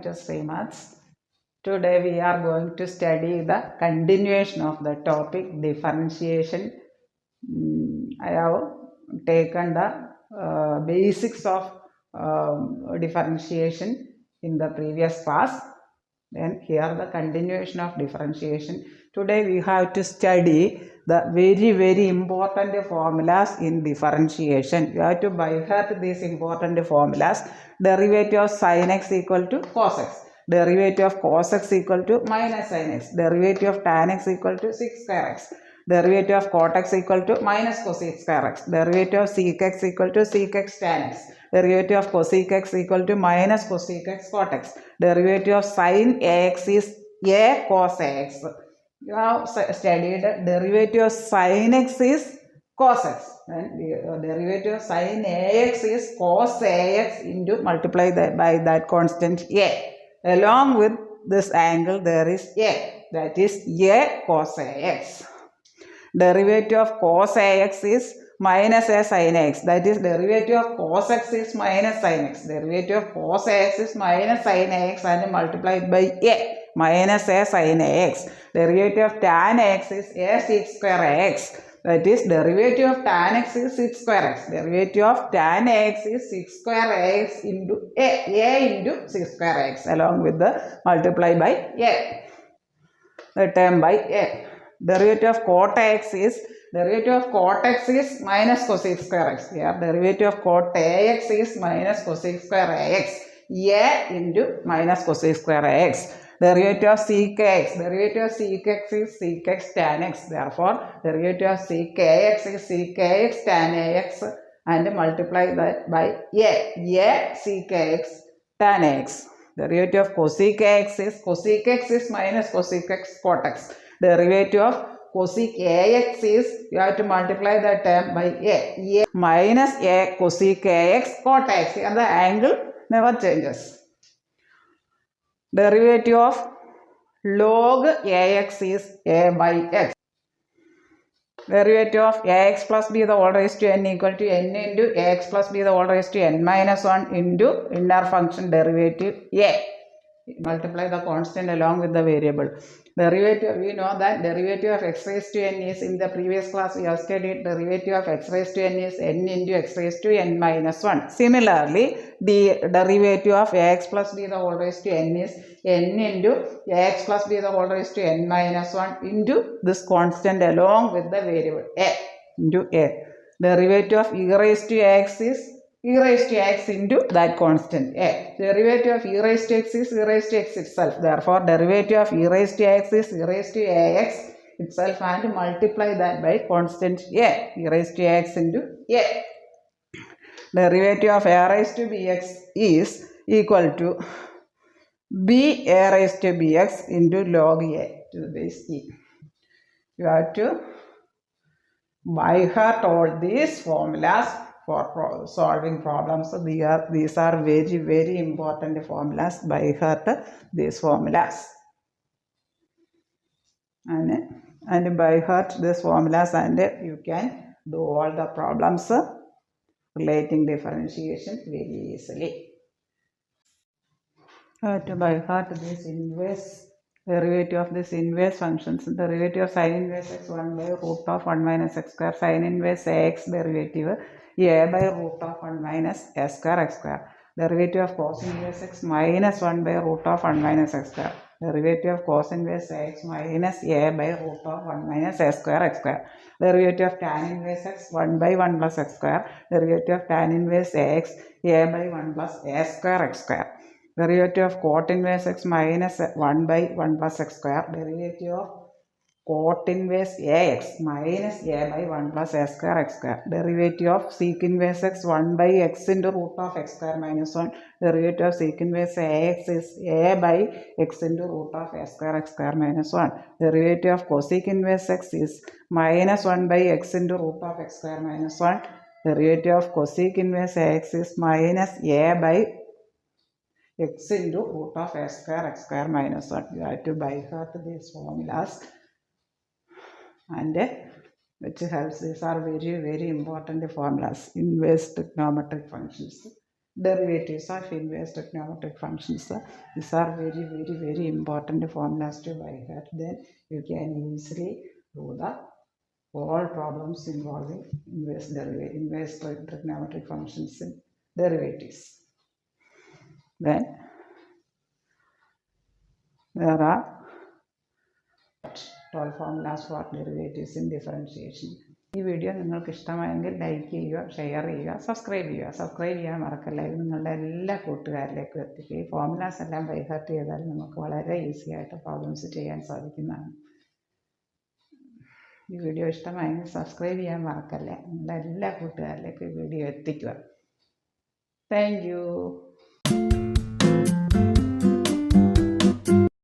welcome to Srimaths. Today we are going to study the continuation of the topic differentiation. I have taken the basics of differentiation in the previous class. Then here the continuation of differentiation. Today we have to study the very important formulas in differentiation. You have to by heart these important formulas. Derivative of sin x equal to cos x. Derivative of cos x equal to minus sin x. Derivative of tan x equal to 6 square x. Derivative of cot x equal to minus cosec square x. Derivative of sec x equal to sec x tan x. Derivative of cosec x equal to minus cosec x cot x. Derivative of sin ax is a cos ax. You have studied derivative of sin x is cos x, and derivative of sin ax is cos ax into multiply that by that constant a. Along with this angle there is a, that is a cos ax. Derivative of cos ax is minus a sin x, that is derivative of cos x is minus sin x. Derivative of cos ax is minus sin x and multiplied by a, minus a sin ax. Derivative of tan x is a sec square x, that is derivative of tan x is 6 square x. Derivative of tan x is 6 square x into a into 6 square x, along with the multiply by a, the term by a. Derivative of cot x is minus cosec square x. Here derivative of cot ax is minus cosec square x, a into minus cosec square x. Derivative of sec x is sec x tan x. Therefore derivative of sec ax is sec x tan ax, and multiply that by a sec x tan x. Derivative of cosec x is minus cosec x cot x. Derivative of cosec ax is, you have to multiply that term by a minus a cosec ax cot x, and the angle never changes. Derivative of log ax is a by x. Derivative of ax plus b the whole raised to n equal to n into ax plus b the whole raised to n minus 1 into inner function derivative a. Multiply the constant along with the variable. Derivative, we know that derivative of x raised to n is, in the previous class we have studied, derivative of x raised to n is n into x raised to n minus 1. Similarly, the derivative of ax plus b the whole raised to n is n into ax plus b the whole raised to n minus 1 into this constant along with the variable a into a. Derivative of e raised to x is e raised to x into that constant a. Derivative of e raised to x is e raised to x itself. Therefore, derivative of e raised to x is e raised to ax itself, and multiply that by constant a, e raised to x into a. Derivative of a raised to bx is equal to b a raised to bx into log a to the base e. You have to by heart all these formulas for solving problems. So these are very important formulas. By heart these formulas, and by heart these formulas, and you can do all the problems relating differentiation very easily. To by heart this inverse derivative of this inverse functions. Derivative of sin inverse x 1 by root of 1 minus x square. Sin inverse x derivative a by root of 1 minus s square x square. Derivative of cos inverse x minus 1 by root of 1 minus x square. Derivative of cos inverse x minus a by root of 1 minus s square x square. Derivative of tan inverse x 1 by 1 plus x square. Derivative of tan inverse x a by 1 plus s square x square. Derivative of cot inverse x minus 1 by 1 plus x square. Derivative of cot inverse ax minus a by 1 plus s square x square. Derivative of sec inverse x 1 by x into root of x square minus 1. Derivative of sec inverse ax is a by x into root of s square minus 1. Derivative of cosec inverse x is minus 1 by x into root of x square minus 1. Derivative of cosec inverse x is minus a by x into root of x square minus 1. You have to by heart these formulas, and which helps. These are very important formulas. Inverse trigonometric functions. derivatives of inverse trigonometric functions. These are very, very, very important formulas to by heart. Then you can easily do the all problems involving inverse trigonometric functions and derivatives. Then there are 12 formulas for derivatives in differentiation. ഈ video നിങ്ങൾക്ക് ഇഷ്ടമായെങ്കിൽ like ചെയ്യുക, share ചെയ്യുക, subscribe ചെയ്യുക. Subscribe ചെയ്യാൻ മറക്കല്ല. ഇത് നിങ്ങളുടെ എല്ലാ കൂട്ടുകാരിലേക്കും എത്തിക്കുക. ഈ ഫോർമുലാസ് എല്ലാം ബൈ ഹാർട്ട് ചെയ്താൽ നമുക്ക് വളരെ ഈസി ആയിട്ട് പ്രോബ്ലംസ് ചെയ്യാൻ സാധിക്കുന്നതാണ്. ഈ വീഡിയോ ഇഷ്ടമായെങ്കിൽ സബ്സ്ക്രൈബ് ചെയ്യാൻ മറക്കല്ലേ. നിങ്ങളുടെ എല്ലാ കൂട്ടുകാരിലേക്കും ഈ വീഡിയോ എത്തിക്കുക. Thank you.